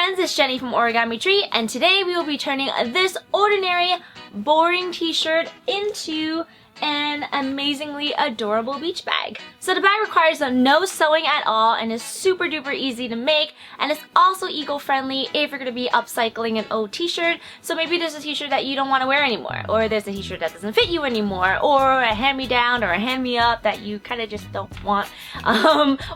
friends, it's Jenny from Origami Tree, and today we will be turning this ordinary, boring t-shirt into an amazingly adorable beach bag. So the bag requires no sewing at all and is super duper easy to make, and it's also eco-friendly if you're going to be upcycling an old t-shirt. So maybe there's a t-shirt that you don't want to wear anymore, or there's a t-shirt that doesn't fit you anymore, or a hand-me-down or a hand-me-up that you kind of just don't want,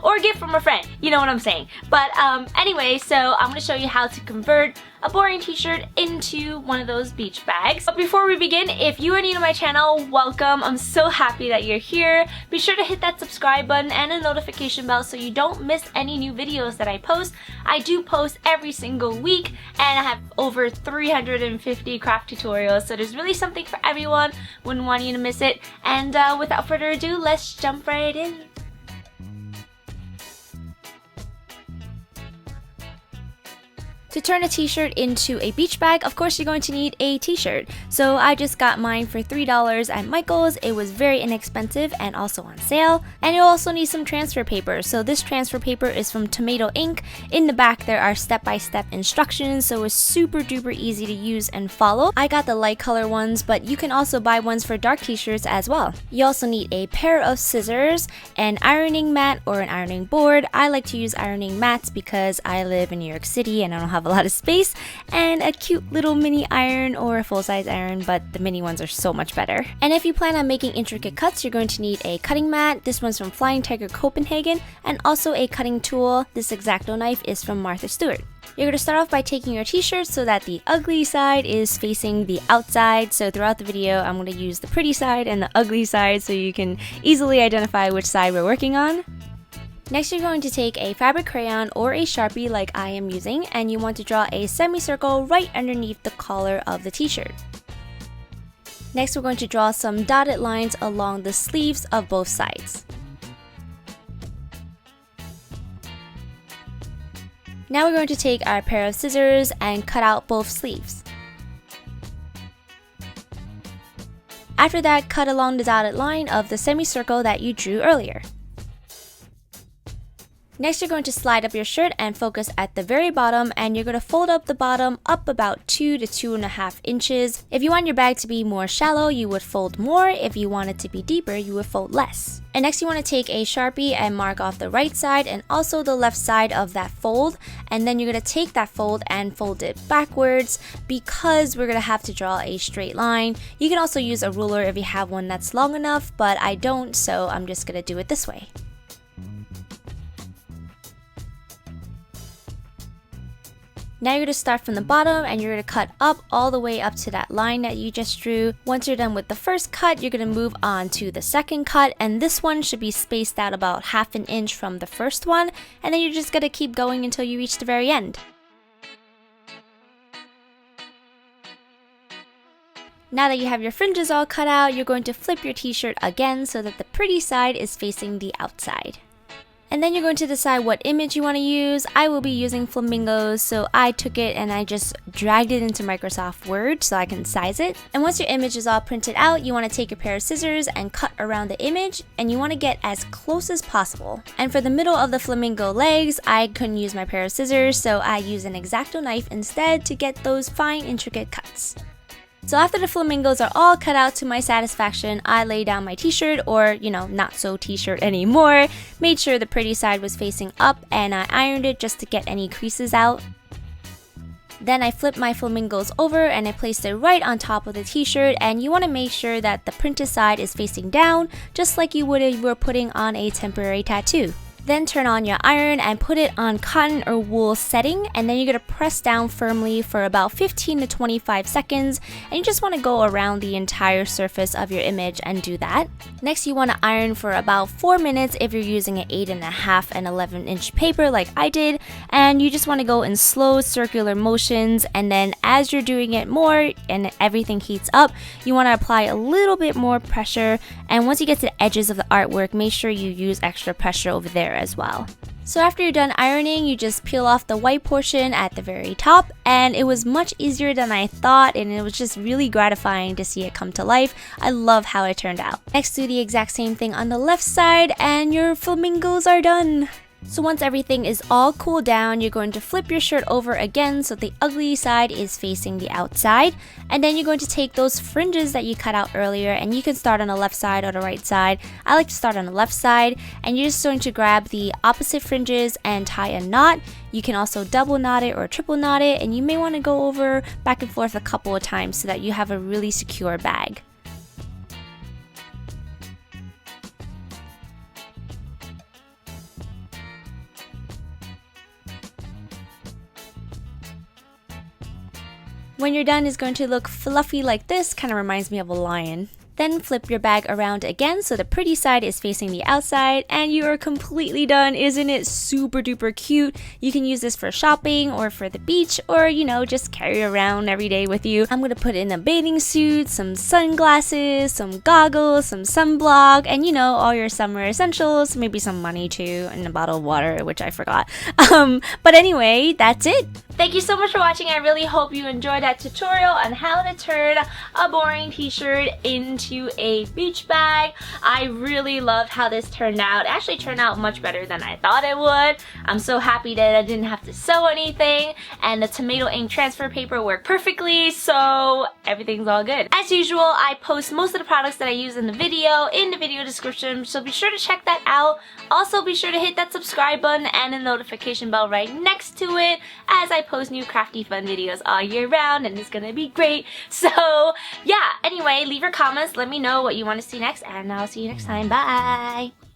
or a gift from a friend, you know what I'm saying. But anyway, so I'm going to show you how to convert a boring t-shirt into one of those beach bags. But before we begin, if you are new to my channel, welcome. I'm so happy that you're here. Be sure to hit that subscribe button and a notification bell so you don't miss any new videos that I post. I do post every single week, and I have over 350 craft tutorials, so there's really something for everyone. Wouldn't want you to miss it. And without further ado, let's jump right in. To turn a t-shirt into a beach bag, of course you're going to need a t-shirt. So I just got mine for $3 at Michael's. It was very inexpensive and also on sale. And you'll also need some transfer paper. So this transfer paper is from TomatoInk. In the back there are step-by-step instructions, so it's super duper easy to use and follow. I got the light color ones, but you can also buy ones for dark t-shirts as well. You also need a pair of scissors, an ironing mat or an ironing board. I like to use ironing mats because I live in New York City and I don't have a lot of space, and a cute little mini iron or a full-size iron, but the mini ones are so much better. And if you plan on making intricate cuts, you're going to need a cutting mat. This one's from Flying Tiger Copenhagen, and also a cutting tool. This X-Acto knife is from Martha Stewart. You're going to start off by taking your t-shirt so that the ugly side is facing the outside. So throughout the video, I'm going to use the pretty side and the ugly side so you can easily identify which side we're working on. Next, you're going to take a fabric crayon or a Sharpie like I am using, and you want to draw a semicircle right underneath the collar of the t-shirt. Next, we're going to draw some dotted lines along the sleeves of both sides. Now we're going to take our pair of scissors and cut out both sleeves. After that, cut along the dotted line of the semicircle that you drew earlier. Next, you're going to slide up your shirt and focus at the very bottom, and you're going to fold up the bottom up about 2 to 2.5 inches. If you want your bag to be more shallow, you would fold more. If you want it to be deeper, you would fold less. And next, you want to take a Sharpie and mark off the right side and also the left side of that fold. And then you're going to take that fold and fold it backwards because we're going to have to draw a straight line. You can also use a ruler if you have one that's long enough, but I don't, so I'm just going to do it this way. Now you're going to start from the bottom and you're going to cut up all the way up to that line that you just drew. Once you're done with the first cut, you're going to move on to the second cut, and this one should be spaced out about 1/2 inch from the first one, and then you're just going to keep going until you reach the very end. Now that you have your fringes all cut out, you're going to flip your t-shirt again so that the pretty side is facing the outside. And then you're going to decide what image you want to use. I will be using flamingos, so I took it and I just dragged it into Microsoft Word so I can size it. And once your image is all printed out, you want to take a pair of scissors and cut around the image, and you want to get as close as possible. And for the middle of the flamingo legs, I couldn't use my pair of scissors, so I used an X-Acto knife instead to get those fine, intricate cuts. So after the flamingos are all cut out to my satisfaction, I lay down my t-shirt, or not so t-shirt anymore, made sure the pretty side was facing up, and I ironed it just to get any creases out. Then I flipped my flamingos over and I placed it right on top of the t-shirt, and you want to make sure that the printed side is facing down, just like you would if you were putting on a temporary tattoo. Then turn on your iron and put it on cotton or wool setting, and then you're going to press down firmly for about 15 to 25 seconds, and you just want to go around the entire surface of your image and do that. Next, you want to iron for about 4 minutes if you're using an 8.5 and 11 inch paper like I did, and you just want to go in slow circular motions, and then as you're doing it more and everything heats up, you want to apply a little bit more pressure, and once you get to the edges of the artwork, make sure you use extra pressure over there as well. So after you're done ironing, you just peel off the white portion at the very top, and it was much easier than I thought, and it was just really gratifying to see it come to life. I love how it turned out. Next, do the exact same thing on the left side, and your flamingos are done. So once everything is all cooled down, you're going to flip your shirt over again so the ugly side is facing the outside. And then you're going to take those fringes that you cut out earlier, and you can start on the left side or the right side. I like to start on the left side, and you're just going to grab the opposite fringes and tie a knot. You can also double knot it or triple knot it, and you may want to go over back and forth a couple of times so that you have a really secure bag. When you're done, it's going to look fluffy like this, kind of reminds me of a lion. Then flip your bag around again so the pretty side is facing the outside, and you are completely done. Isn't it super duper cute? You can use this for shopping or for the beach, or just carry it around every day with you. I'm gonna put in a bathing suit, some sunglasses, some goggles, some sunblock, and all your summer essentials, maybe some money too, and a bottle of water, which I forgot. But anyway, that's it. Thank you so much for watching. I really hope you enjoyed that tutorial on how to turn a boring t-shirt into a beach bag. I really loved how this turned out. It actually turned out much better than I thought it would. I'm so happy that I didn't have to sew anything, and the tomato ink transfer paper worked perfectly, so everything's all good. As usual, I post most of the products that I use in the video description, so be sure to check that out. Also, be sure to hit that subscribe button and the notification bell right next to it, as I post new crafty fun videos all year round, and it's gonna be great. So yeah, anyway, leave your comments, let me know what you want to see next, and I'll see you next time. Bye!